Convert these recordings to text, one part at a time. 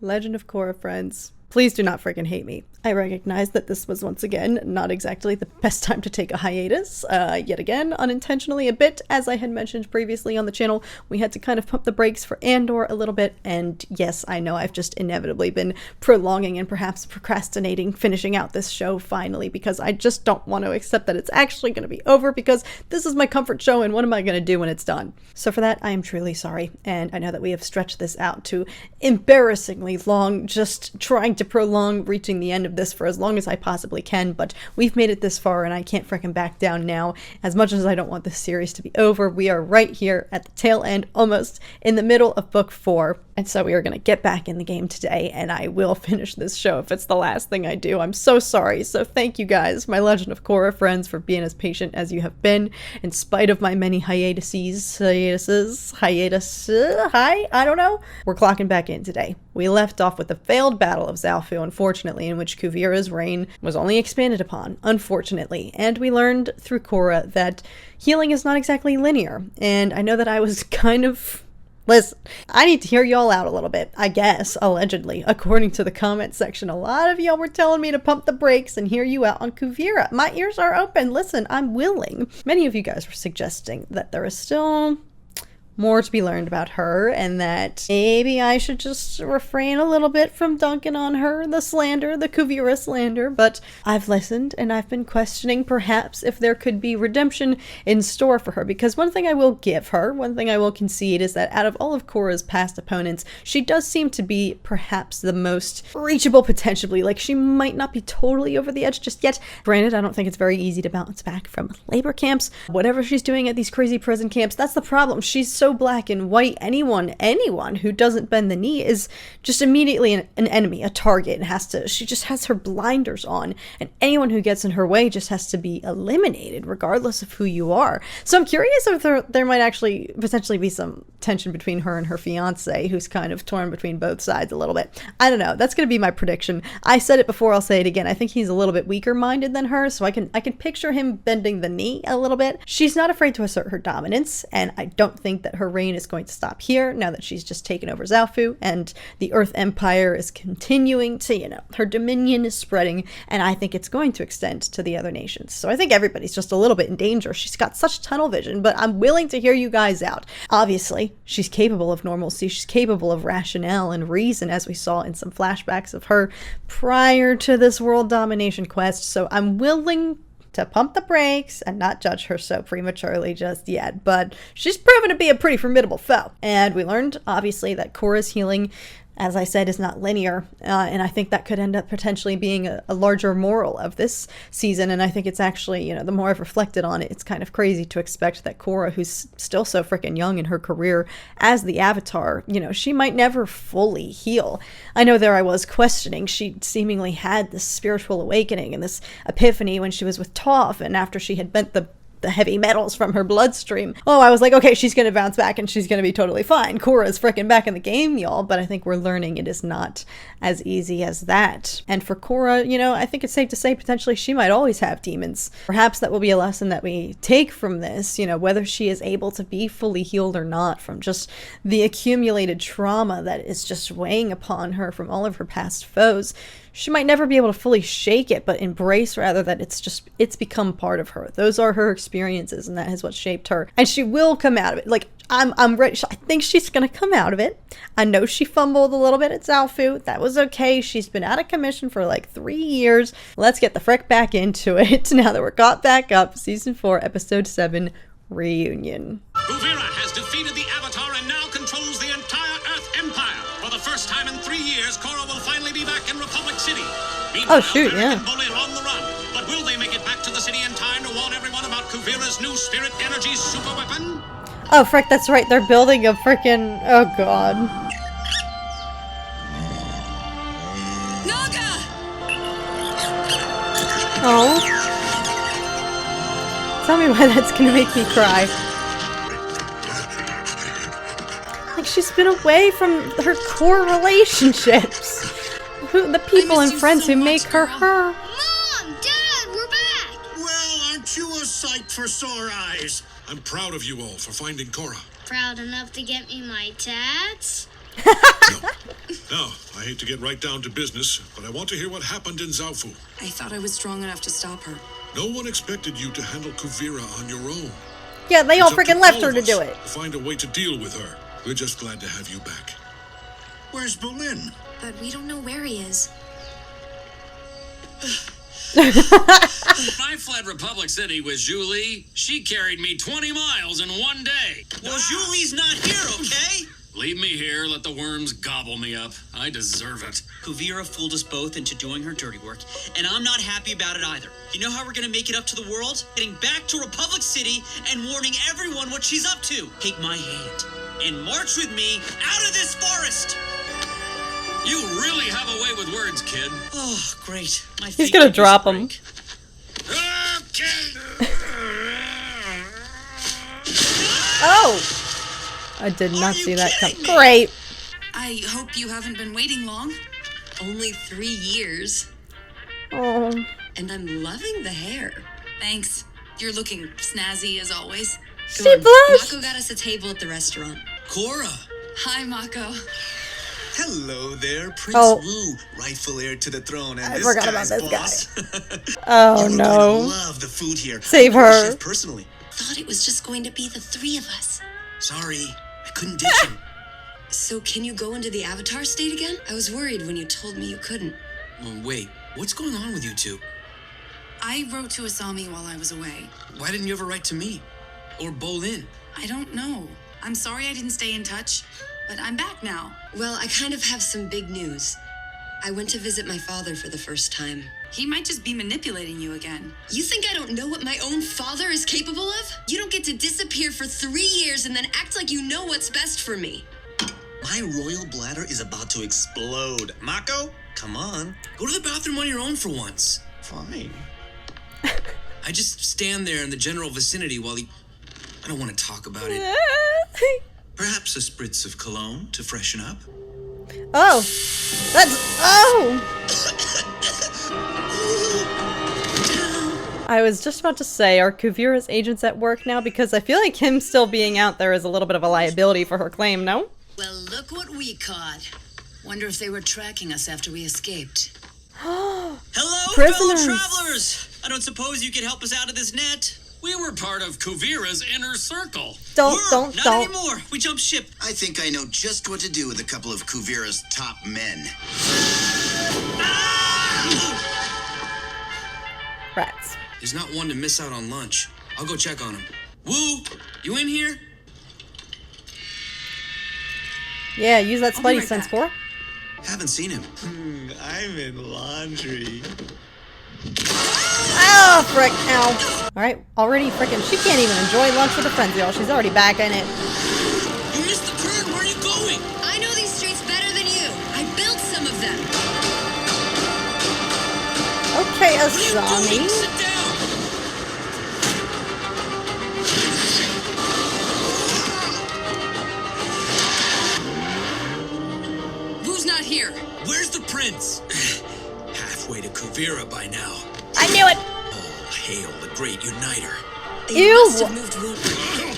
Legend of Korra friends, please do not freaking hate me. I recognize that this was once again not exactly the best time to take a hiatus. Yet again, unintentionally a bit, as I had mentioned previously on the channel, we had to kind of pump the brakes for Andor a little bit, and yes, I know I've just inevitably been prolonging and perhaps procrastinating finishing out this show finally, because I just don't want to accept that it's actually going to be over, because this is my comfort show, and what am I going to do when it's done? So for that, I am truly sorry, and I know that we have stretched this out to embarrassingly long, just trying to prolong reaching the end of this for as long as I possibly can, but we've made it this far and I can't frickin' back down now. As much as I don't want this series to be over, we are right here at the tail end, almost in the middle of book 4, and so we are going to get back in the game today, and I will finish this show if it's the last thing I do. I'm so sorry. So thank you guys, my Legend of Korra friends, for being as patient as you have been, in spite of my many I don't know. We're clocking back in today. We left off with the failed battle of Zaofu, unfortunately, in which Kuvira's reign was only expanded upon, unfortunately, and we learned through Korra that healing is not exactly linear, and I know that I was kind of... Listen, I need to hear y'all out a little bit, I guess, allegedly. According to the comment section, a lot of y'all were telling me to pump the brakes and hear you out on Kuvira. My ears are open. Listen, I'm willing. Many of you guys were suggesting that there is still more to be learned about her, and that maybe I should just refrain a little bit from dunking on her, the slander, the Kuvira slander, but I've listened and I've been questioning perhaps if there could be redemption in store for her, because one thing I will give her, one thing I will concede, is that out of all of Korra's past opponents, she does seem to be perhaps the most reachable potentially. Like, she might not be totally over the edge just yet. Granted, I don't think it's very easy to bounce back from labor camps, whatever she's doing at these crazy prison camps. That's the problem. She's so black and white. Anyone who doesn't bend the knee is just immediately an enemy, a target, and she just has her blinders on, and anyone who gets in her way just has to be eliminated regardless of who you are. So I'm curious if there might actually potentially be some tension between her and her fiance, who's kind of torn between both sides a little bit. I don't know. That's going to be my prediction. I said it before, I'll say it again. I think he's a little bit weaker minded than her, so I can picture him bending the knee a little bit. She's not afraid to assert her dominance, and I don't think that her reign is going to stop here now that she's just taken over Zaofu, and the Earth Empire is continuing to, her dominion is spreading, and I think it's going to extend to the other nations. So I think everybody's just a little bit in danger. She's got such tunnel vision, but I'm willing to hear you guys out. Obviously, she's capable of normalcy. She's capable of rationale and reason, as we saw in some flashbacks of her prior to this world domination quest. So I'm willing to pump the brakes and not judge her so prematurely just yet, but she's proven to be a pretty formidable foe. And we learned, obviously, that Korra's healing, as I said, is not linear, and I think that could end up potentially being a larger moral of this season, and I think it's actually, the more I've reflected on it, it's kind of crazy to expect that Korra, who's still so freaking young in her career as the Avatar, she might never fully heal. I know there I was questioning, she seemingly had this spiritual awakening and this epiphany when she was with Toph, and after she had bent the heavy metals from her bloodstream. Oh, I was like, okay, she's gonna bounce back and she's gonna be totally fine. Korra's freaking back in the game, y'all, but I think we're learning it is not as easy as that. And for Korra, I think it's safe to say potentially she might always have demons. Perhaps that will be a lesson that we take from this, whether she is able to be fully healed or not from just the accumulated trauma that is just weighing upon her from all of her past foes. She might never be able to fully shake it, but embrace rather that it's become part of her. Those are her experiences, and that is what shaped her. And she will come out of it. Like, I'm ready. I think she's gonna come out of it. I know she fumbled a little bit at Zaofu. That was okay. She's been out of commission for like 3 years. Let's get the frick back into it now that we're got back up. Season 4, Episode 7, Reunion. Kuvira has defeated the Avatar and now controls the entire Earth Empire. For the first time in 3 years, Korra will finally be back in Republic City. Oh shoot, yeah. And Bully are on the run. But will they make it back to the city in time to warn everyone about Kuvira's new spirit energy super weapon? Oh frick, that's right. They're building a frickin'... Oh god. Naga! Oh. Tell me why that's gonna make me cry. Like, she's been away from her core relationships. The people and friends who make her her. Mom! Dad! We're back! Well, aren't you a sight for sore eyes? I'm proud of you all for finding Korra. Proud enough to get me my tats? Now, I hate to get right down to business, but I want to hear what happened in Zaofu. I thought I was strong enough to stop her. No one expected you to handle Kuvira on your own. Yeah, they all It's up to freaking left all her of to us do it. to find a way to deal with her. We're just glad to have you back. Where's Berlin? But we don't know where he is. I fled Republic City with Julie. She carried me 20 miles in one day. Well, Julie's not here, okay? Leave me here, let the worms gobble me up. I deserve it. Kuvira fooled us both into doing her dirty work, and I'm not happy about it either. You know how we're gonna make it up to the world? Getting back to Republic City and warning everyone what she's up to. Take my hand and march with me out of this forest. You really have a way with words, kid. Oh, great. My He's feet gonna could use drop a him. break. Oh! I did not you see that come. kidding me? Great. I hope you haven't been waiting long. Only 3 years. Oh. And I'm loving the hair. Thanks. You're looking snazzy as always. She Come on, blushed. Mako got us a table at the restaurant. Korra. Hi, Mako. Hello there, Prince Oh. Wu, rightful heir to the throne, and I this forgot about guy's this boss. Oh You're no. going to love the food here. Save I'm the her. chef personally. Thought it was just going to be the 3 of us. Sorry, I couldn't ditch him. So can you go into the Avatar state again? I was worried when you told me you couldn't. Wait, what's going on with you two? I wrote to Asami while I was away. Why didn't you ever write to me? Or Bolin? I don't know. I'm sorry I didn't stay in touch, but I'm back now. Well, I kind of have some big news. I went to visit my father for the first time. He might just be manipulating you again. You think I don't know what my own father is capable of? You don't get to disappear for 3 years and then act like you know what's best for me. My royal bladder is about to explode. Mako, come on. Go to the bathroom on your own for once. Fine. I just stand there in the general vicinity while he... I don't want to talk about it. Perhaps a spritz of cologne to freshen up? Oh. That's. Oh! I was just about to say, are Kuvira's agents at work now? Because I feel like him still being out there is a little bit of a liability for her claim, no? Well, look what we caught. Wonder if they were tracking us after we escaped. Hello, Prisoners. fellow travelers! I don't suppose you could help us out of this net? We were part of Kuvira's inner circle. Don't. Not anymore. We jumped ship. I think I know just what to do with a couple of Kuvira's top men. Rats. He's not one to miss out on lunch. I'll go check on him. Woo! You in here? Yeah, use that I'll be spidey right sense, back. Korra. Haven't seen him. I'm in laundry. Oh, frick. Ow. Alright, already frickin'. She can't even enjoy lunch with her friends, y'all. She's already back in it. You missed the turn. Where are you going? I know these streets better than you. I built some of them. Okay, What are you doing? Asami. Sit down. Who's not here? Where's the prince? Halfway to Kuvira by now. I knew it! All hail the great uniter. They Ew. must have moved Wu.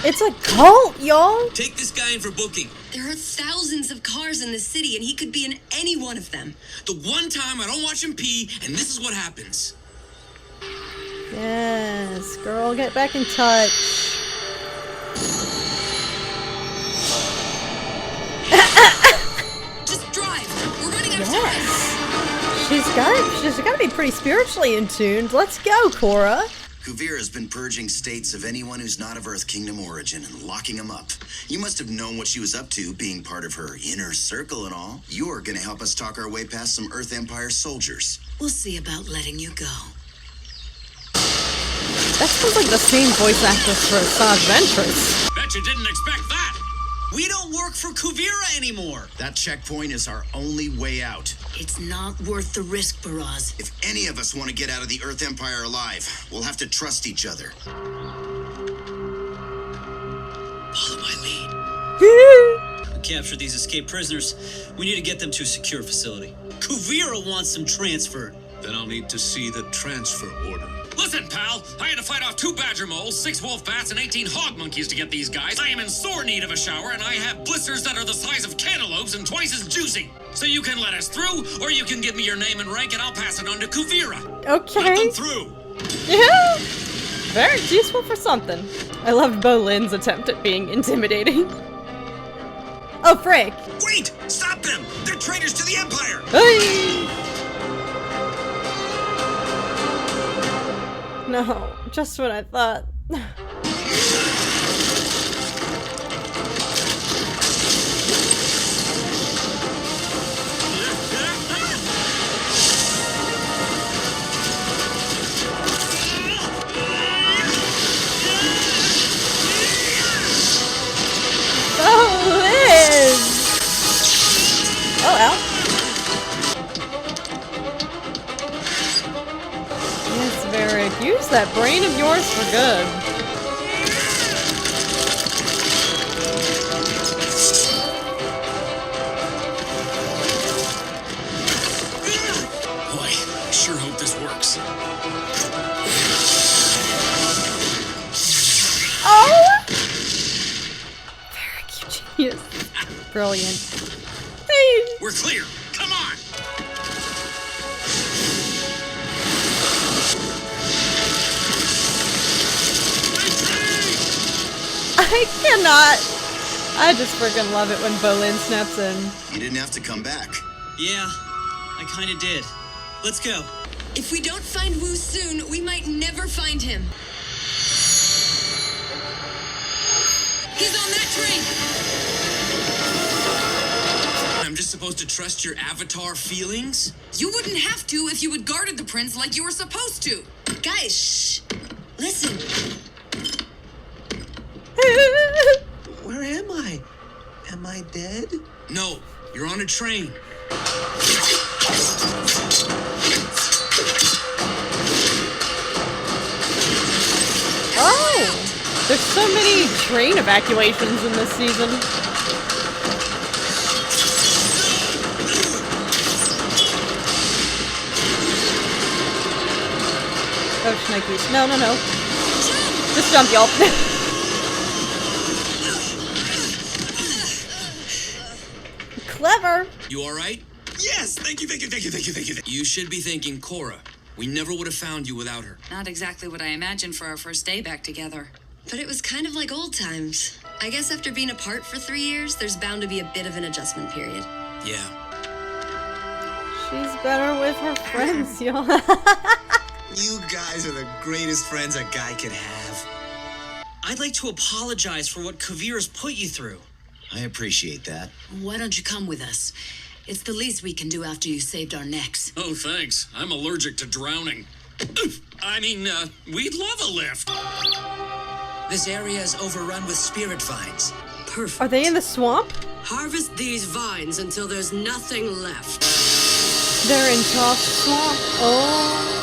It's a cult, y'all! Take this guy in for booking. There are thousands of cars in the city, and he could be in any one of them. The one time I don't watch him pee, and this is what happens. Yes, girl, get back in touch. Just drive. We're running out of time. Yes. She's gotta be pretty spiritually in tuned. Let's go, Korra. Kuvira's been purging states of anyone who's not of Earth Kingdom origin and locking them up. You must have known what she was up to, being part of her inner circle and all. You're gonna help us talk our way past some Earth Empire soldiers. We'll see about letting you go. That sounds like the same voice actress for Emrys. Bet you didn't expect that. We don't work for Kuvira anymore. That checkpoint is our only way out. It's not worth the risk, Baraz. If any of us want to get out of the Earth Empire alive, we'll have to trust each other. Follow my lead. We captured these escaped prisoners. We need to get them to a secure facility. Kuvira wants them transferred. Then I'll need to see the transfer order. Listen, pal, I had to fight off 2 badger moles, 6 wolf bats, and 18 hog monkeys to get these guys. I am in sore need of a shower, and I have blisters that are the size of cantaloupes and twice as juicy. So you can let us through, or you can give me your name and rank, and I'll pass it on to Kuvira. Okay. Let them through. Yeah. Very useful for something. I love Bolin's attempt at being intimidating. Oh, frick. Wait! Stop them! They're traitors to the Empire! Hey! No, just what I thought. Oh, Liz! Oh, ow. Yes, Varric, use that brain of yours for good. Boy, I sure hope this works. Oh! Varric, you genius. Brilliant. Hey! We're clear. Come on. I cannot. I just freaking love it when Bolin snaps in. You didn't have to come back. Yeah, I kinda did. Let's go. If we don't find Wu soon, we might never find him. He's on that train! I'm just supposed to trust your avatar feelings? You wouldn't have to if you had guarded the prince like you were supposed to. Guys, shh. Listen. Where am I? Am I dead? No, you're on a train. Oh! There's so many train evacuations in this season. Oh, shnikes. No, no, no. Just jump, y'all. Clever. You alright? Yes! Thank you. You should be thanking Korra. We never would have found you without her. Not exactly what I imagined for our first day back together. But it was kind of like old times. I guess after being apart for 3 years, there's bound to be a bit of an adjustment period. Yeah. She's better with her friends, y'all. You guys are the greatest friends a guy could have. I'd like to apologize for what Kuvira's put you through. I appreciate that. Why don't you come with us? It's the least we can do after you saved our necks. Oh, thanks. I'm allergic to drowning. We'd love a lift. This area is overrun with spirit vines. Perfect. Are they in the swamp? Harvest these vines until there's nothing left. They're in top swamp. Oh.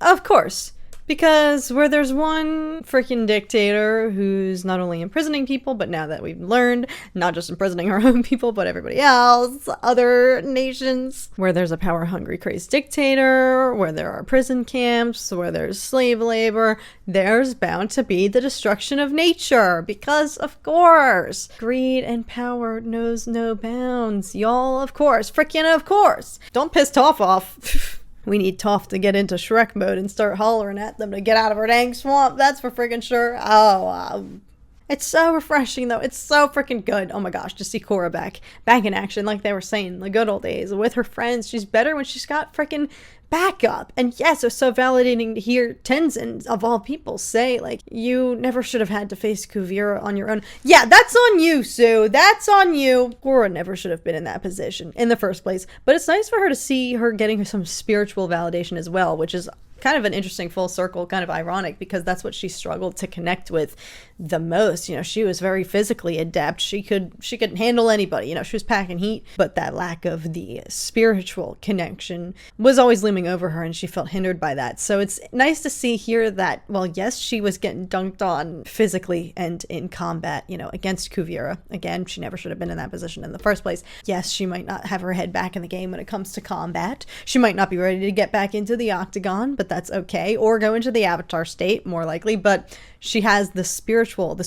Of course. Because where there's one freaking dictator who's not only imprisoning people, but now that we've learned, not just imprisoning our own people, but everybody else, other nations, where there's a power-hungry, crazed dictator, where there are prison camps, where there's slave labor, there's bound to be the destruction of nature. Because, of course, greed and power knows no bounds. Y'all, of course. Frickin' of course. Don't piss Toph off. We need Toph to get into Shrek mode and start hollering at them to get out of her dang swamp. That's for friggin' sure. It's so refreshing, though. It's so freaking good. Oh my gosh, to see Korra back in action, like they were saying, the good old days with her friends. She's better when she's got freaking backup. And yes, it was so validating to hear Tenzin, of all people, say, like, you never should have had to face Kuvira on your own. Yeah, that's on you, Sue. That's on you. Korra never should have been in that position in the first place. But it's nice for her to see her getting some spiritual validation as well, which is kind of an interesting full circle, kind of ironic, because that's what she struggled to connect with the most. You know, she was very physically adept. She could handle anybody. You know, she was packing heat, but that lack of the spiritual connection was always looming over her, and she felt hindered by that. So it's nice to see here that, well, yes, she was getting dunked on physically and in combat, you know, against Kuvira. Again, she never should have been in that position in the first place. Yes, she might not have her head back in the game when it comes to combat. She might not be ready to get back into the octagon, but that's okay. Or go into the avatar state, more likely. But she has this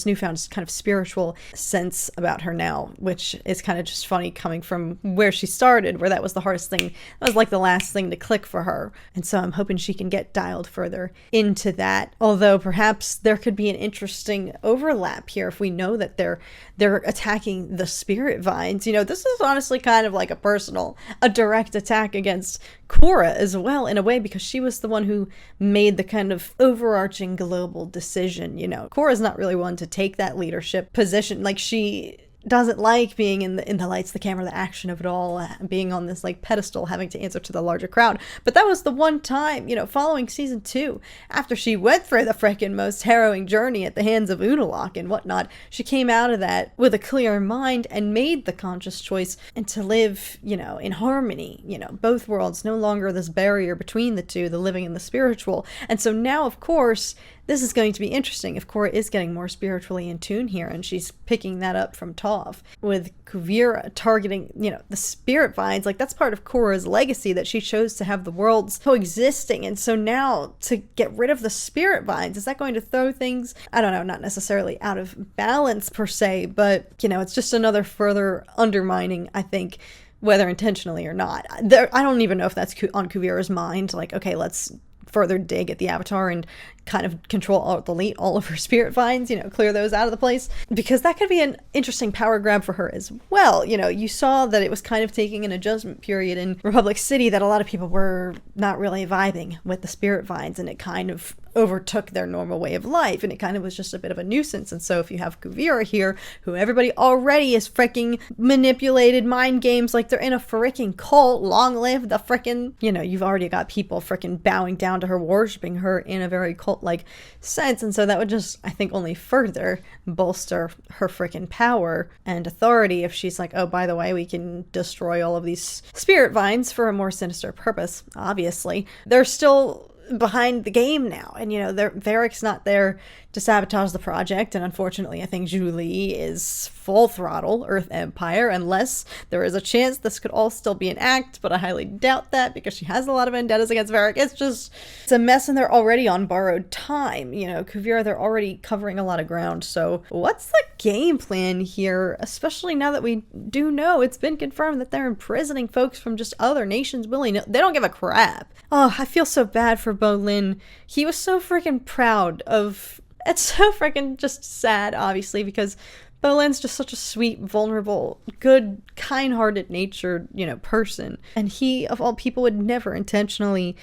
newfound kind of spiritual sense about her now, which is kind of just funny coming from where she started, where that was the hardest thing. That was like the last thing to click for her. And so I'm hoping she can get dialed further into that. Although perhaps there could be an interesting overlap here if we know that they're attacking the spirit vines. You know, this is honestly kind of like a direct attack against Korra as well, in a way, because she was the one who made the kind of overarching global decision. You know, Korra's not really one to take that leadership position. Like, she doesn't like being in the lights, the camera, the action of it all, being on this like pedestal, having to answer to the larger crowd. But that was the one time, you know, following season 2, after she went through the freaking most harrowing journey at the hands of Unalaq and whatnot, she came out of that with a clear mind and made the conscious choice and to live, you know, in harmony, you know, both worlds, no longer this barrier between the two, the living and the spiritual. And so now, of course, this is going to be interesting if Korra is getting more spiritually in tune here, and she's picking that up from Toph, with Kuvira targeting, you know, the spirit vines. Like, that's part of Korra's legacy, that she chose to have the worlds coexisting. And so now to get rid of the spirit vines, is that going to throw things, I don't know, not necessarily out of balance per se, but, you know, it's just another further undermining, I think, whether intentionally or not. I don't even know if that's on Kuvira's mind, like, okay, let's further dig at the avatar and kind of control delete all of her spirit vines, you know, clear those out of the place, because that could be an interesting power grab for her as well. You know, you saw that it was kind of taking an adjustment period in Republic City, that a lot of people were not really vibing with the spirit vines, and it kind of overtook their normal way of life, and it kind of was just a bit of a nuisance. And so if you have Kuvira here, who everybody already is freaking manipulated, mind games like they're in a freaking cult, long live the freaking, you know, you've already got people freaking bowing down to her, worshiping her in a very cult-like sense. And so that would just, I think, only further bolster her freaking power and authority if she's like, oh, by the way, we can destroy all of these spirit vines for a more sinister purpose. Obviously, they're still behind the game now, and you know, Varric's not there to sabotage the project, and unfortunately I think Julie is full throttle Earth Empire, unless there is a chance this could all still be an act, but I highly doubt that, because she has a lot of vendettas against Varric. It's a mess, and they're already on borrowed time. You know, Kuvira, they're already covering a lot of ground. So what's the game plan here, especially now that we do know it's been confirmed that they're imprisoning folks from just other nations willy-nilly? They don't give a crap. Oh, I feel so bad for Bolin. He was so freaking proud of... It's so freaking just sad, obviously, because Bolin's just such a sweet, vulnerable, good, kind-hearted natured, you know, person. And he, of all people, would never intentionally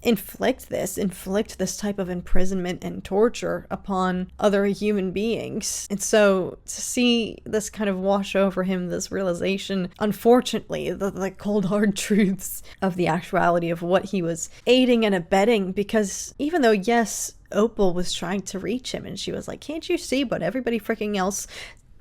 inflict this type of imprisonment and torture upon other human beings. And so to see this kind of wash over him, this realization, unfortunately, the cold hard truths of the actuality of what he was aiding and abetting, because even though, yes, Opal was trying to reach him and she was like, can't you see what everybody freaking else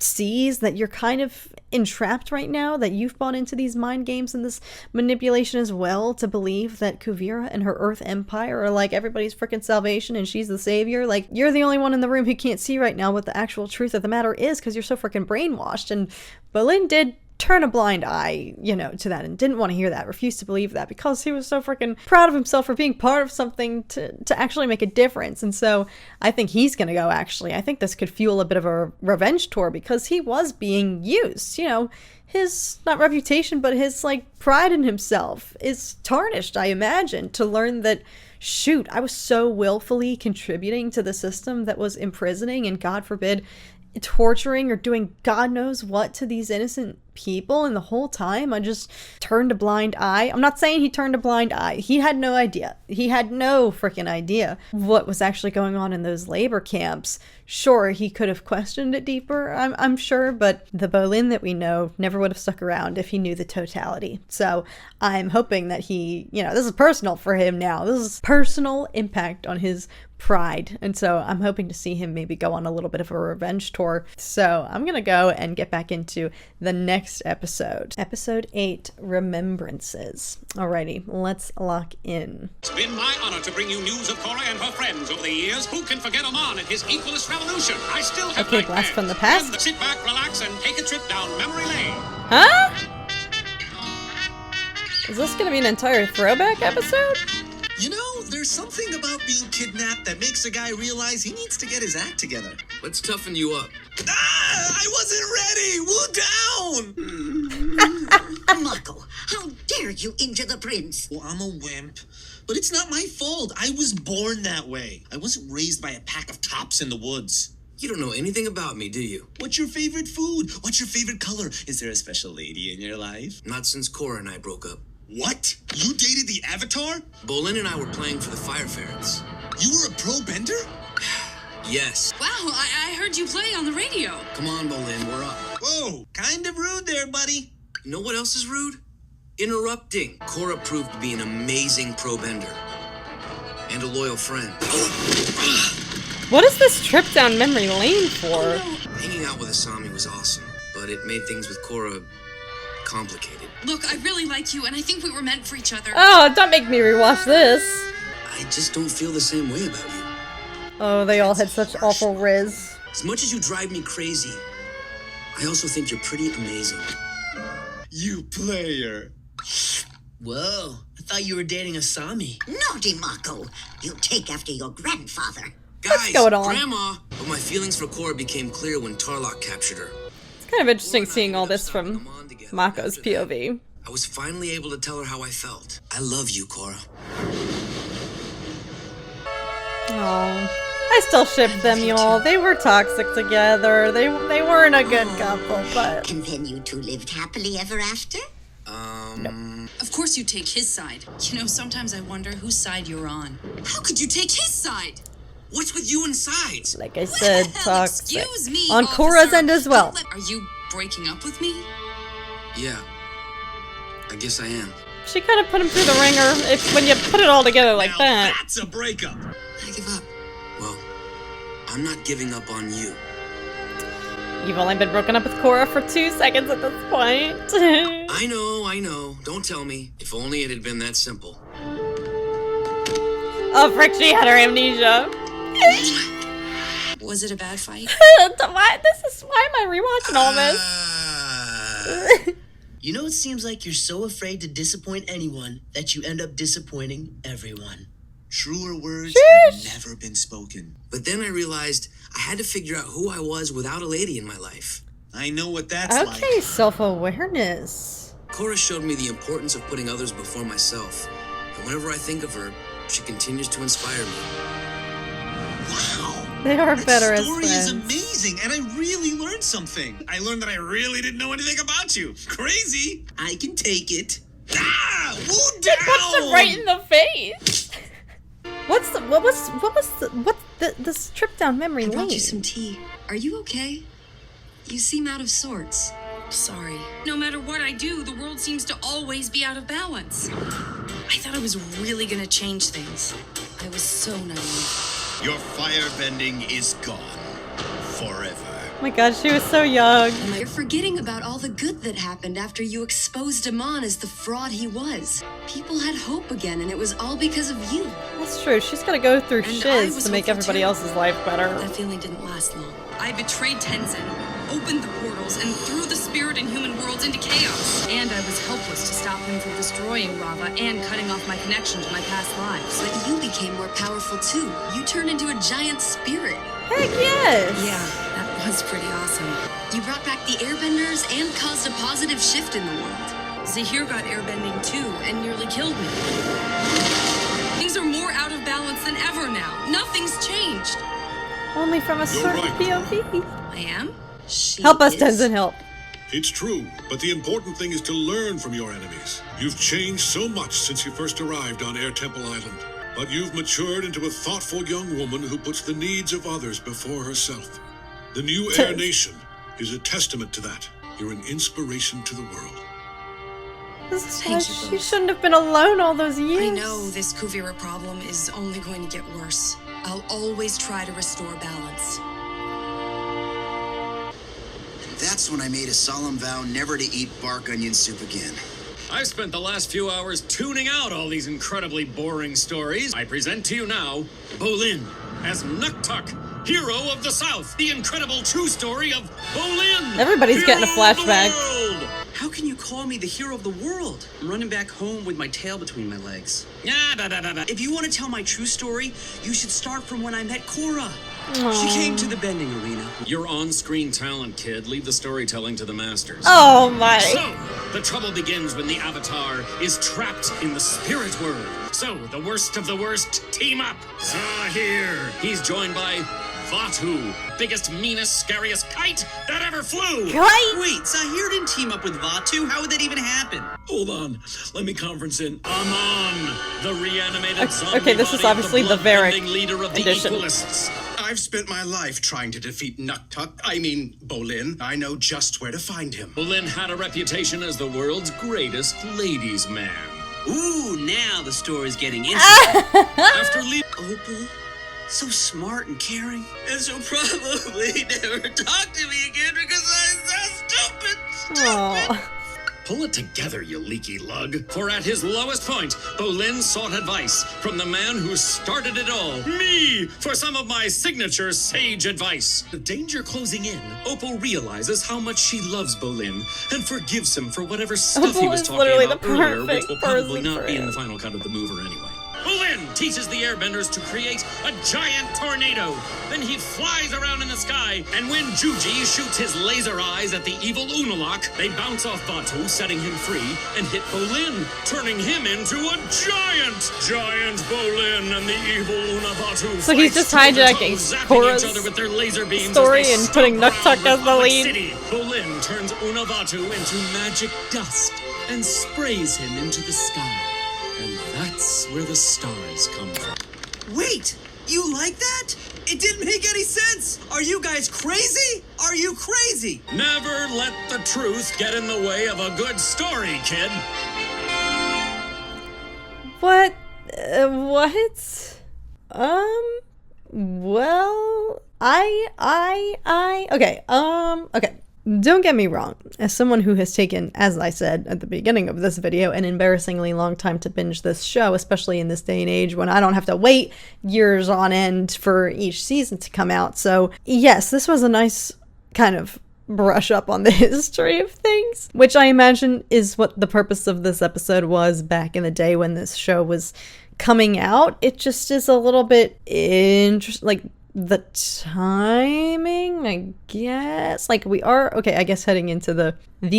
sees, that you're kind of entrapped right now, that you've bought into these mind games and this manipulation as well, to believe that Kuvira and her Earth Empire are like everybody's freaking salvation and she's the savior. Like, you're the only one in the room who can't see right now what the actual truth of the matter is, because you're so freaking brainwashed. And Bolin did turn a blind eye, you know, to that, and didn't want to hear that, refused to believe that, because he was so freaking proud of himself for being part of something to actually make a difference. And so I think he's gonna go, actually. I think this could fuel a bit of a revenge tour, because he was being used, you know. His, not reputation, but his, like, pride in himself is tarnished, I imagine, to learn that, shoot, I was so willfully contributing to the system that was imprisoning and, God forbid, torturing or doing God knows what to these innocent people, and the whole time I just turned a blind eye. I'm not saying he turned a blind eye. He had no idea. He had no freaking idea what was actually going on in those labor camps. Sure, he could have questioned it deeper, I'm sure, but the Bolin that we know never would have stuck around if he knew the totality. So I'm hoping that he, this is personal for him now. This is personal impact on his pride. And so I'm hoping to see him maybe go on a little bit of a revenge tour. So I'm going to go and get back into the next episode. Episode 8, Remembrances. Alrighty, let's lock in. It's been my honor to bring you news of Korra and her friends over the years. Who can forget Oman and his equalist revolution? I still have Okay, blast from the past. Sit back, relax, and take a trip down memory lane. Huh? Is this going to be an entire throwback episode? There's something about being kidnapped that makes a guy realize he needs to get his act together. Let's toughen you up. I wasn't ready! Woo down! Mako, how dare you injure the prince? Well, I'm a wimp. But it's not my fault. I was born that way. I wasn't raised by a pack of tops in the woods. You don't know anything about me, do you? What's your favorite food? What's your favorite color? Is there a special lady in your life? Not since Korra and I broke up. What? You dated the Avatar? Bolin and I were playing for the Fire Ferrets. You were a pro bender? Yes. Wow, I heard you play on the radio. Come on, Bolin, we're up. Whoa, kind of rude there, buddy. You know what else is rude? Interrupting. Korra proved to be an amazing pro bender. And a loyal friend. What is this trip down memory lane for? Oh, no. Hanging out with Asami was awesome, but it made things with Korra complicated. Look, I really like you, and I think we were meant for each other. Oh, don't make me rewatch this. I just don't feel the same way about you. Oh, they all had such awful riz. As much as you drive me crazy, I also think you're pretty amazing. You player. Whoa, I thought you were dating Asami. Naughty Mako. You take after your grandfather. Guys, what's going on? Grandma! But my feelings for Korra became clear when Tarlok captured her. It's kind of interesting seeing all this from Mako's POV. I was finally able to tell her how I felt. I love you, Korra. Oh, I still ship them, y'all. They were toxic together. They weren't a good couple, but... And then you two lived happily ever after? Of course you take his side. Sometimes I wonder whose side you're on. How could you take his side? What's with you and sides? Like I said, Well, toxic. excuse me, On officer. Korra's end as well. Are you breaking up with me? Yeah. I guess I am. She kind of put him through the ringer when you put it all together like Now that. That's a breakup. I give up. Well, I'm not giving up on you. You've only been broken up with Korra for 2 seconds at this point. I know. Don't tell me. If only it had been that simple. Oh, frick, she had her amnesia. Was it a bad fight? Why am I rewatching all this? It seems like you're so afraid to disappoint anyone that you end up disappointing everyone. Truer words have never been spoken. But then I realized I had to figure out who I was without a lady in my life. I know what that's like. Okay, self-awareness. Korra showed me the importance of putting others before myself. And whenever I think of her, she continues to inspire me. Wow. They are better as story friends. is amazing, and I really learned something. I learned that I really didn't know anything about you. Crazy. I can take it. Ah! Woo It down! punched him right in the face. What's this trip down memory I lane? brought you some tea. Are you okay? You seem out of sorts. Sorry. No matter what I do, the world seems to always be out of balance. I thought I was really gonna change things. I was so naive. Your firebending is gone. Forever. Oh my god, she was so young. You're forgetting about all the good that happened after you exposed Amon as the fraud he was. People had hope again, and it was all because of you. That's true. She's got to go through And I shiz was to make hopeful everybody too. else's life better. That feeling didn't last long. I betrayed Tenzin, opened the portals, and threw the spirit and human worlds into chaos. And I was helpless to stop him from destroying Rava and cutting off my connection to my past lives. But you became more powerful too. You turned into a giant spirit. Heck yes! Yeah, that was pretty awesome. You brought back the airbenders and caused a positive shift in the world. Zahir got airbending too and nearly killed me. Things are more out of balance than ever now. Nothing's changed. Only from a certain right. POV. I am? She Help us, is. Tenzin, help. It's true, but the important thing is to learn from your enemies. You've changed so much since you first arrived on Air Temple Island, but you've matured into a thoughtful young woman who puts the needs of others before herself. The new Air Nation is a testament to that. You're an inspiration to the world. She shouldn't have been alone all those years. I know this Kuvira problem is only going to get worse. I'll always try to restore balance. That's when I made a solemn vow never to eat bark onion soup again. I've spent the last few hours tuning out all these incredibly boring stories. I present to you now, Bolin, as Nuktuk, hero of the South. The incredible true story of Bolin. Everybody's getting a flashback. How can you call me the hero of the world? I'm running back home with my tail between my legs. If you want to tell my true story, you should start from when I met Korra. She came to the bending arena. You're on-screen talent, kid. Leave the storytelling to the masters. Oh my. So, the trouble begins when the Avatar is trapped in the spirit world. So, the worst of the worst team up. Here, he's joined by Vaatu, biggest, meanest, scariest kite that ever flew. Wait, Zahir didn't team up with Vaatu. How would that even happen? Hold on, let me conference in. Amon, the reanimated zombie okay, this is obviously the Varric leader of the edition. Equalists. I've spent my life trying to defeat Bolin. I know just where to find him. Bolin had a reputation as the world's greatest ladies' man. Ooh, now the story's getting interesting. After leaving Opal, so smart and caring, and so probably never talk to me again because I'm so stupid. Aww. Pull it together, you leaky lug. For at his lowest point, Bolin sought advice from the man who started it all, me, for some of my signature sage advice. The danger closing in, Opal realizes how much she loves Bolin and forgives him for whatever stuff he was talking about earlier, which will probably not be in the final cut of the mover anyway. Bolin teaches the airbenders to create a giant tornado. Then he flies around in the sky, and when Juji shoots his laser eyes at the evil Unalak, they bounce off Vaatu, setting him free, and hit Bolin, turning him into a giant. Giant Bolin and the evil Unavaatu. So he's just hijacking Korra's story and putting Nuktuk as the lead. City. Bolin turns Unavaatu into magic dust and sprays him into the sky. And that's where the stars come from. Wait, you like that? It didn't make any sense. Are you guys crazy? Are you crazy? Never let the truth get in the way of a good story, kid. What? What? Well, okay. Don't get me wrong. As someone who has taken, as I said at the beginning of this video, an embarrassingly long time to binge this show, especially in this day and age when I don't have to wait years on end for each season to come out. So yes, this was a nice kind of brush up on the history of things, which I imagine is what the purpose of this episode was back in the day when this show was coming out. It just is a little bit interesting, like the timing, I guess. Like we are, okay, I guess heading into the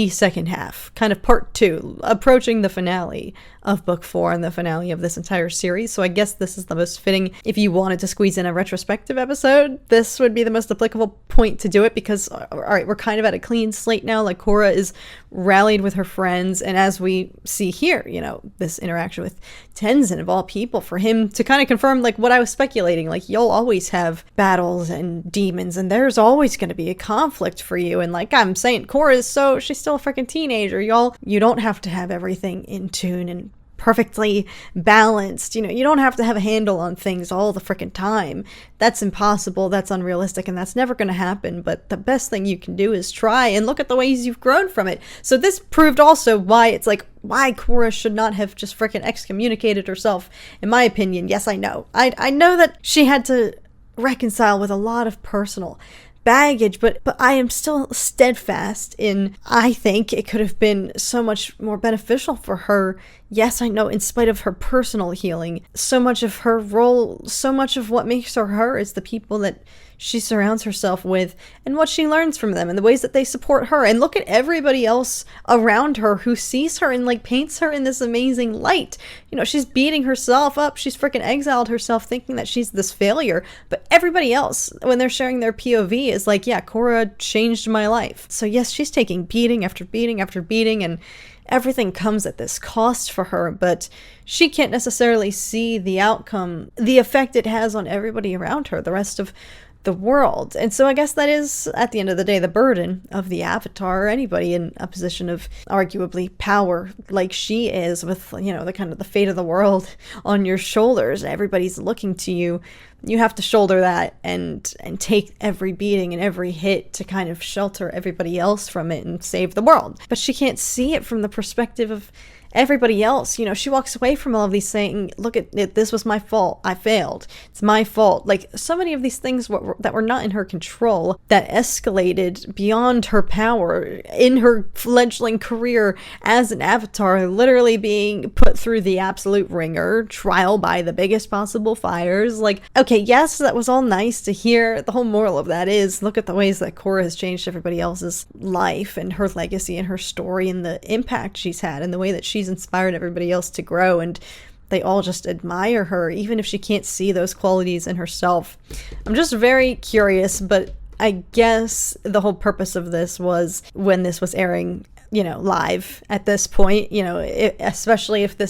second half, kind of part 2, approaching the finale of book 4 and the finale of this entire series. So I guess this is the most fitting. If you wanted to squeeze in a retrospective episode, this would be the most applicable point to do it because, all right, we're kind of at a clean slate now. Like Korra is rallied with her friends, and as we see here, you know, this interaction with Tenzin of all people, for him to kind of confirm like what I was speculating, like you'll always have battles and demons and there's always going to be a conflict for you. And like I'm saying, Korra is she's still a freaking teenager, y'all. You don't have to have everything in tune and perfectly balanced. You know, you don't have to have a handle on things all the freaking time. That's impossible, that's unrealistic, and that's never going to happen. But the best thing you can do is try and look at the ways you've grown from it. So this proved also why it's like, why Korra should not have just freaking excommunicated herself, in my opinion. Yes, I know. I know that she had to reconcile with a lot of personal baggage, but I am still steadfast in, I think it could have been so much more beneficial for her. Yes, I know, in spite of her personal healing, so much of her role, so much of what makes her her is the people that she surrounds herself with and what she learns from them and the ways that they support her. And look at everybody else around her who sees her and like paints her in this amazing light. You know, she's beating herself up. She's freaking exiled herself thinking that she's this failure. But everybody else, when they're sharing their POV, is like, yeah, Korra changed my life. So yes, she's taking beating after beating after beating, and everything comes at this cost for her, but she can't necessarily see the outcome, the effect it has on everybody around her, the rest of the world. And so I guess that is, at the end of the day, the burden of the Avatar, or anybody in a position of arguably power like she is, with, you know, the kind of the fate of the world on your shoulders. Everybody's looking to you. You have to shoulder that and take every beating and every hit to kind of shelter everybody else from it and save the world. But she can't see it from the perspective of everybody else. You know, she walks away from all of these saying, look at it, this was my fault, I failed, it's my fault. Like, so many of these things that were not in her control, that escalated beyond her power in her fledgling career as an Avatar, literally being put through the absolute ringer, trial by the biggest possible fires. Like, okay, yes, that was all nice to hear. The whole moral of that is, look at the ways that Korra has changed everybody else's life and her legacy and her story and the impact she's had and the way that she's inspired everybody else to grow, and they all just admire her, even if she can't see those qualities in herself. I'm just very curious, but I guess the whole purpose of this was, when this was airing, you know, live at this point, you know, especially if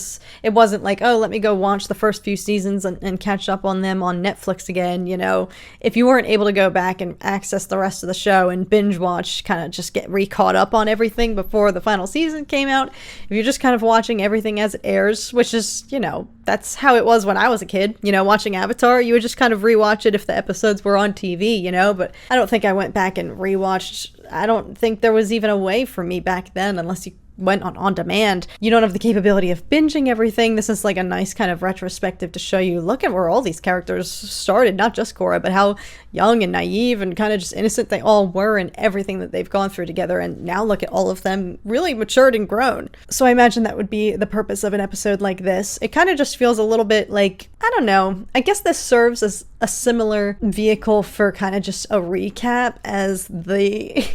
it wasn't like, oh, let me go watch the first few seasons and catch up on them on Netflix again, you know, if you weren't able to go back and access the rest of the show and binge watch, kind of just get re-caught up on everything before the final season came out, if you're just kind of watching everything as it airs, which is, you know, that's how it was when I was a kid, you know, watching Avatar, you would just kind of rewatch it if the episodes were on TV, you know, but I don't think I went back and rewatched. I don't think there was even a way for me back then, unless you went on demand. You don't have the capability of binging everything. This is like a nice kind of retrospective to show you, look at where all these characters started, not just Korra, but how young and naive and kind of just innocent they all were, and everything that they've gone through together, and now look at all of them really matured and grown. So I imagine that would be the purpose of an episode like this. It kind of just feels a little bit like, I don't know, I guess this serves as a similar vehicle for kind of just a recap as the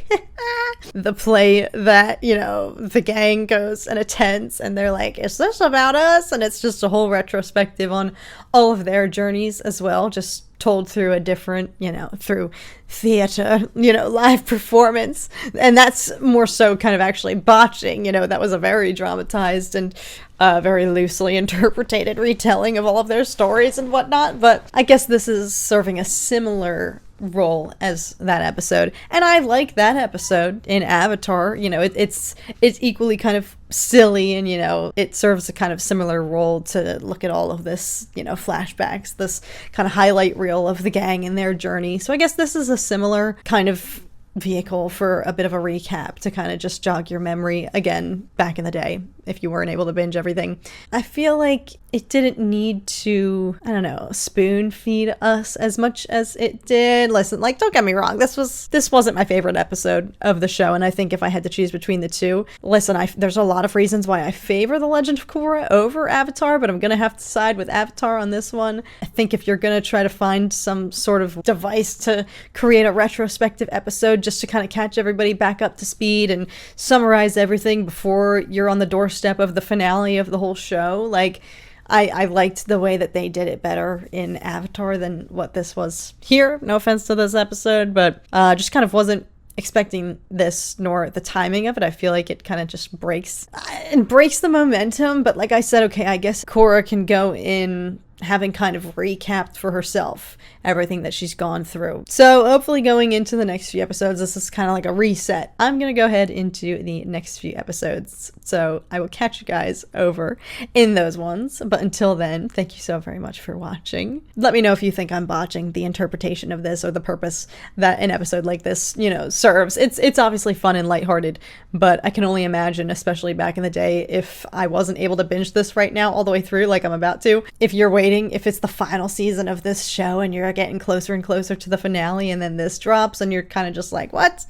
the play that, you know, the gang goes and attends, and they're like, is this about us? And it's just a whole retrospective on all of their journeys as well, just told through a different, you know, through theater, you know, live performance. And that's more so kind of actually botching, you know, that was a very dramatized and very loosely interpreted retelling of all of their stories and whatnot. But I guess this is serving a similar role as that episode, and I like that episode in Avatar. You know, it's equally kind of silly, and, you know, it serves a kind of similar role to look at all of this, you know, flashbacks, this kind of highlight reel of the gang and their journey. So I guess this is a similar kind of vehicle for a bit of a recap to kind of just jog your memory again back in the day if you weren't able to binge everything. I feel like it didn't need to, I don't know, spoon feed us as much as it did. Listen, like, don't get me wrong, this wasn't my favorite episode of the show, and I think if I had to choose between the two, listen, there's a lot of reasons why I favor The Legend of Korra over Avatar, but I'm gonna have to side with Avatar on this one. I think if you're gonna try to find some sort of device to create a retrospective episode just to kind of catch everybody back up to speed and summarize everything before you're on the doorstep of the finale of the whole show, like, I liked the way that they did it better in Avatar than what this was here. No offense to this episode, but just kind of wasn't expecting this, nor the timing of it. I feel like it kind of just breaks the momentum. But like I said, okay, I guess Korra can go in having kind of recapped for herself everything that she's gone through. So hopefully going into the next few episodes, this is kind of like a reset. I'm going to go ahead into the next few episodes. So I will catch you guys over in those ones. But until then, thank you so very much for watching. Let me know if you think I'm botching the interpretation of this or the purpose that an episode like this, you know, serves. It's obviously fun and lighthearted, but I can only imagine, especially back in the day, if I wasn't able to binge this right now all the way through like I'm about to, if you're waiting frustrating if it's the final season of this show and you're getting closer and closer to the finale and then this drops and you're kind of just like, what?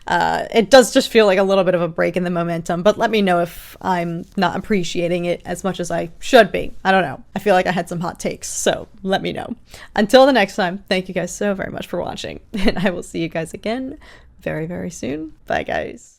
It does just feel like a little bit of a break in the momentum, but let me know if I'm not appreciating it as much as I should be. I don't know. I feel like I had some hot takes, so let me know. Until the next time, thank you guys so very much for watching, and I will see you guys again very, very soon. Bye, guys.